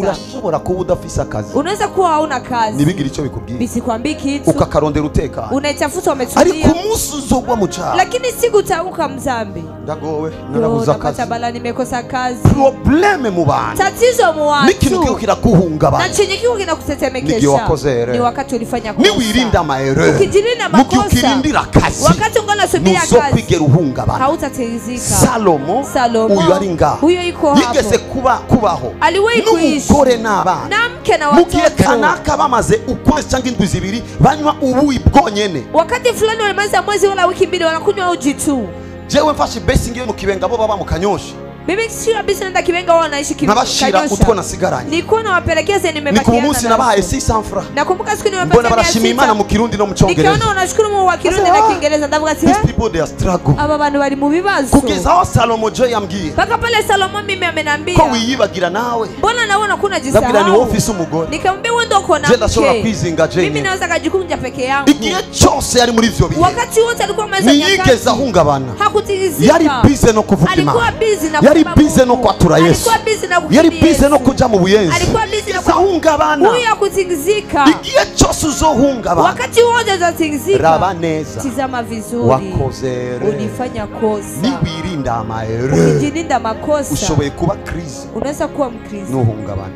urashobora kuba udafise akazi, unaweza kuwa hauna kazi, nibigira icyo bikubwiye, bisikwambii kitu, ukakarondera utekana, unaitafuta umetulia, ariko umunsi uzogwa mu cyaha, lakini siku utaanguka mzambi, ndagowe narabuza akazi, bala nimekosa kazi, probleme mu bantu, tatizo mu watu, n'ikintu kiko kirakuhungabana, na chenye kiko kinakutetemekesha, ni wakati ulifanya kosa, ni wirinda maerere, ukijilinda makosa, mukirindira kazi, wakati ungana subira kazi, nuzokwigera uhungabana, hautaterizika. Salomo uyu ari ngaho, huyo iko hapo, yigeze kubaho, aliwahi kuishi n'umugore n'abana, na mke na watoto, mugihe kanaka bamaze ukwezi cyangwa indwi zibiri banywa ubuyi bwonyene, wakati fulani walimaliza mwezi wala wiki mbili wanakunywa uji tu. Jewe mfashe besingi yo mu Kibenga bo baba mu Kanyoshi, mimi sio kabisa naenda Kibenga wao wanaishi Kibenga, nabashira utwo nasigaranye, nilikuwa nawapelekea sasa nimebakiana, ni ku munsi nabahaye 600 francs, nakumbuka siku nimepatia, mbona barashima Imana mu Kirundi no mu Cyongereza, nikaona unashukuru mu wa Kirundi na Kiingereza, ndavuga si these people they are struggle, aba bantu bari mu bibazo, kugeza aho Salomo je yambwiye, paka pale Salomo mimi amenambia ko wiyibagira nawe, mbona naona kuna jisahau, ndabwira ni office umugore, nikamwambia wewe ndio uko na mke, ndashobora kwizinga je, mimi naweza kujikunja peke yangu, igihe cyose yari muri ivyo bihe, wakati wote alikuwa ameza nyakati, niyigeza ahungabana, hakutigizika, yari busy no kuvuga Imana, alikuwa busy na yari busy no kwatura Yesu, yari busy no kuja mu buyenzi, alikuwa busy na ahungabana, huyu akutigizika, igihe cyose uzohungabana, wakati wote uzatigizika, raba neza, tizama vizuri, wakozere, ulifanya kosa, niwirinda amaerere, ukijilinda makosa, ushoboye kuba kristo, unaweza kuwa mkristo, nuhungabana.